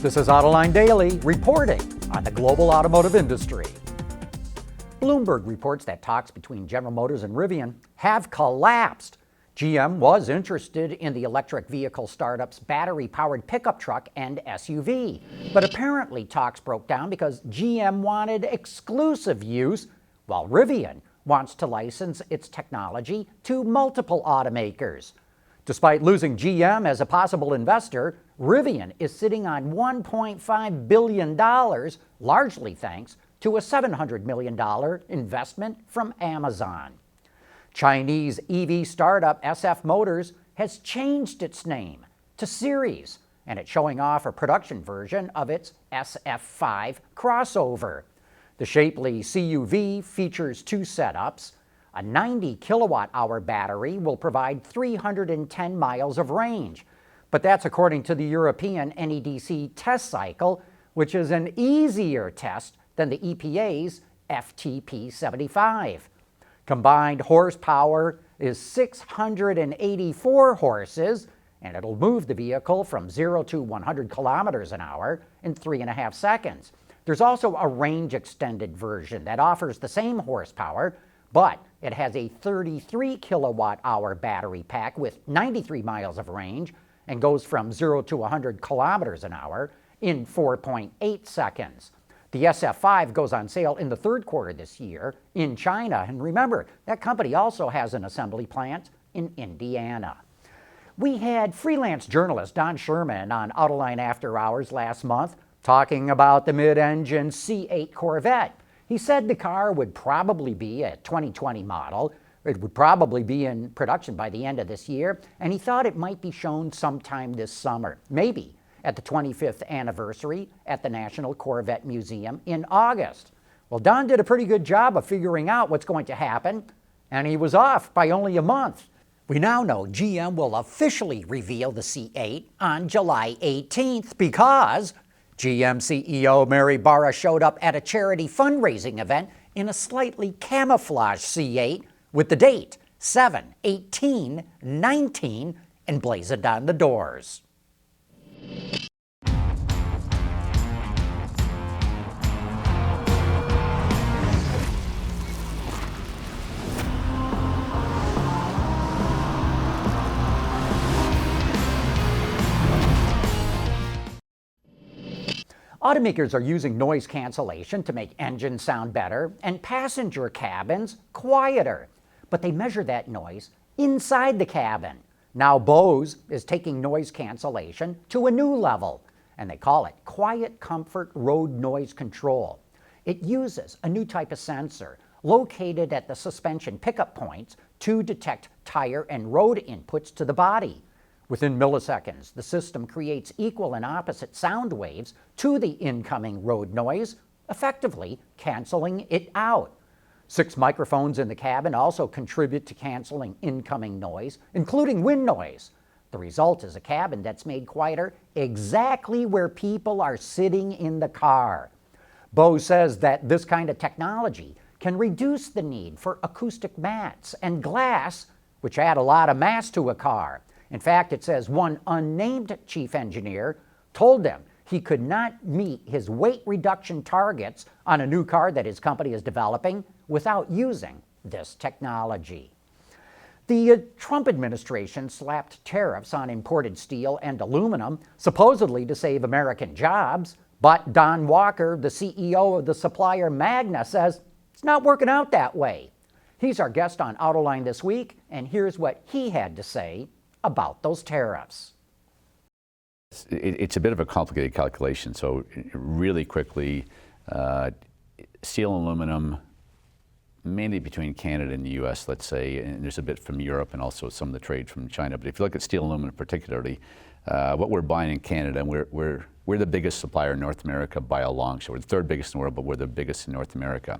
This is Autoline Daily, reporting on the global automotive industry. Bloomberg reports that talks between General Motors and Rivian have collapsed. GM was interested in the electric vehicle startup's battery-powered pickup truck and SUV. But apparently talks broke down because GM wanted exclusive use, while Rivian wants to license its technology to multiple automakers. Despite losing GM as a possible investor, Rivian is sitting on $1.5 billion, largely thanks to a $700 million investment from Amazon. Chinese EV startup SF Motors has changed its name to Series, and it's showing off a production version of its SF5 crossover. The shapely CUV features two setups. A 90 kilowatt-hour battery will provide 310 miles of range, but that's according to the European NEDC test cycle, which is an easier test than the EPA's FTP 75. Combined horsepower is 684 horses, and it'll move the vehicle from 0 to 100 kilometers an hour in 3.5 seconds. There's also a range-extended version that offers the same horsepower, but it has a 33 kilowatt-hour battery pack with 93 miles of range and goes from 0 to 100 kilometers an hour in 4.8 seconds. The SF5 goes on sale in the third quarter this year in China. And remember, that company also has an assembly plant in Indiana. We had freelance journalist Don Sherman on Autoline After Hours last month talking about the mid-engine C8 Corvette. He said the car would probably be a 2020 model. It would probably be in production by the end of this year, and he thought it might be shown sometime this summer, maybe at the 25th anniversary at the National Corvette Museum in August. Well, Don did a pretty good job of figuring out what's going to happen, and he was off by only a month. We now know GM will officially reveal the C8 on July 18th because GM CEO Mary Barra showed up at a charity fundraising event in a slightly camouflaged C8 with the date 7/18/19 emblazoned on the doors. Automakers are using noise cancellation to make engines sound better and passenger cabins quieter, but they measure that noise inside the cabin. Now Bose is taking noise cancellation to a new level, and they call it Quiet Comfort Road Noise Control. It uses a new type of sensor located at the suspension pickup points to detect tire and road inputs to the body. Within milliseconds, the system creates equal and opposite sound waves to the incoming road noise, effectively canceling it out. 6 microphones in the cabin also contribute to canceling incoming noise, including wind noise. The result is a cabin that's made quieter exactly where people are sitting in the car. Bose says that this kind of technology can reduce the need for acoustic mats and glass, which add a lot of mass to a car. In fact, it says one unnamed chief engineer told them he could not meet his weight reduction targets on a new car that his company is developing without using this technology. The Trump administration slapped tariffs on imported steel and aluminum, supposedly to save American jobs, but Don Walker, the CEO of the supplier Magna, says it's not working out that way. He's our guest on Autoline this week, and here's what he had to say about those tariffs. It's a bit of a complicated calculation, so really quickly, steel and aluminum, mainly between Canada and the US, let's say, and there's a bit from Europe and also some of the trade from China, but if you look at steel and aluminum particularly, what we're buying in Canada, and we're the biggest supplier in North America by a long shot. We're the third biggest in the world, but we're the biggest in North America.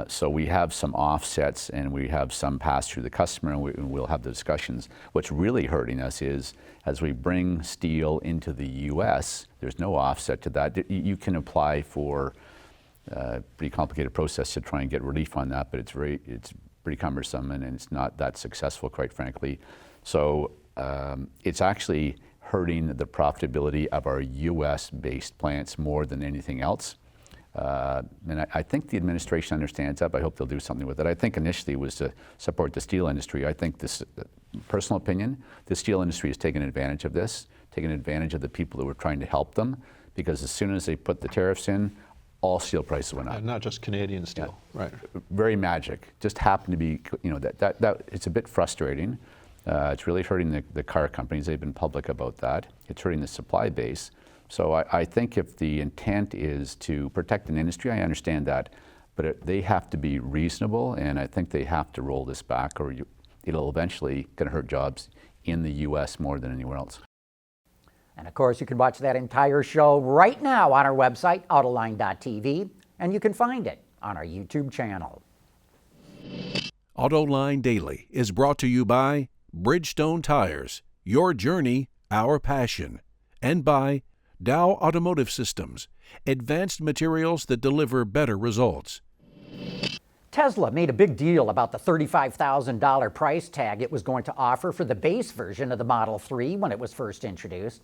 So we have some offsets and we have some pass through the customer, and we'll have the discussions. What's really hurting us is as we bring steel into the US, there's no offset to that. You can apply for a pretty complicated process to try and get relief on that, but it's pretty cumbersome and it's not that successful, quite frankly. So it's actually hurting the profitability of our U.S.-based plants more than anything else. And I think the administration understands that, but I hope they'll do something with it. I think initially was to support the steel industry. I think this, personal opinion, the steel industry has taken advantage of this, taken advantage of the people who were trying to help them, because as soon as they put the tariffs in, all steel prices went up. And not just Canadian steel, right? Very magic. Just happened to be, that it's a bit frustrating. It's really hurting the car companies. They've been public about that. It's hurting the supply base. So I think if the intent is to protect an industry, I understand that, but they have to be reasonable, and I think they have to roll this back, or it'll eventually going to hurt jobs in the U.S. more than anywhere else. And of course, you can watch that entire show right now on our website, Autoline.tv, and you can find it on our YouTube channel. Autoline Daily is brought to you by Bridgestone Tires, your journey, our passion, and by Dow Automotive Systems, advanced materials that deliver better results. Tesla made a big deal about the $35,000 price tag it was going to offer for the base version of the Model 3 when it was first introduced.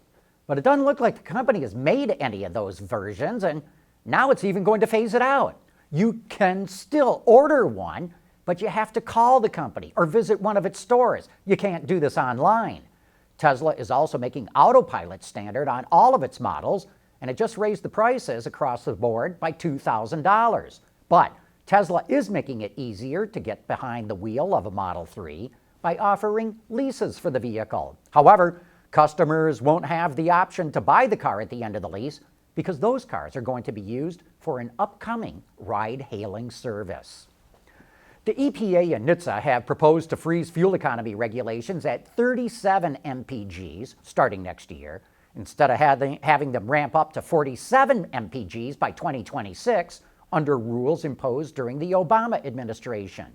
But it doesn't look like the company has made any of those versions, and now it's even going to phase it out. You can still order one, but you have to call the company or visit one of its stores. You can't do this online. Tesla is also making autopilot standard on all of its models, and it just raised the prices across the board by $2,000. But Tesla is making it easier to get behind the wheel of a Model 3 by offering leases for the vehicle. However, customers won't have the option to buy the car at the end of the lease because those cars are going to be used for an upcoming ride-hailing service. The EPA and NHTSA have proposed to freeze fuel economy regulations at 37 mpgs starting next year, instead of having them ramp up to 47 mpgs by 2026 under rules imposed during the Obama administration.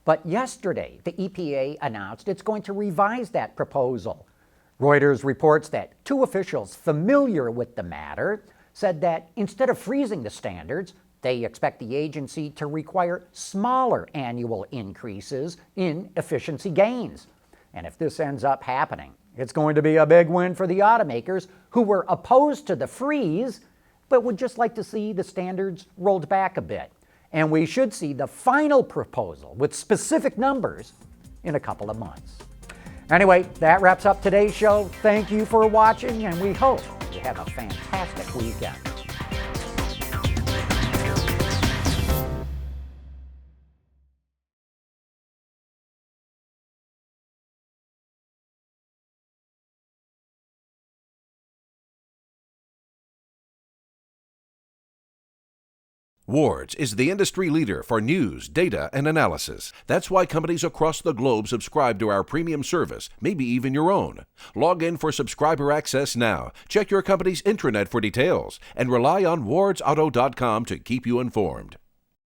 But yesterday, the EPA announced it's going to revise that proposal. Reuters reports that two officials familiar with the matter said that instead of freezing the standards, they expect the agency to require smaller annual increases in efficiency gains. And if this ends up happening, it's going to be a big win for the automakers who were opposed to the freeze, but would just like to see the standards rolled back a bit. And we should see the final proposal with specific numbers in a couple of months. Anyway, that wraps up today's show. Thank you for watching, and we hope you have a fantastic weekend. Wards is the industry leader for news, data, and analysis. That's why companies across the globe subscribe to our premium service, maybe even your own. Log in for subscriber access now. Check your company's intranet for details and rely on wardsauto.com to keep you informed.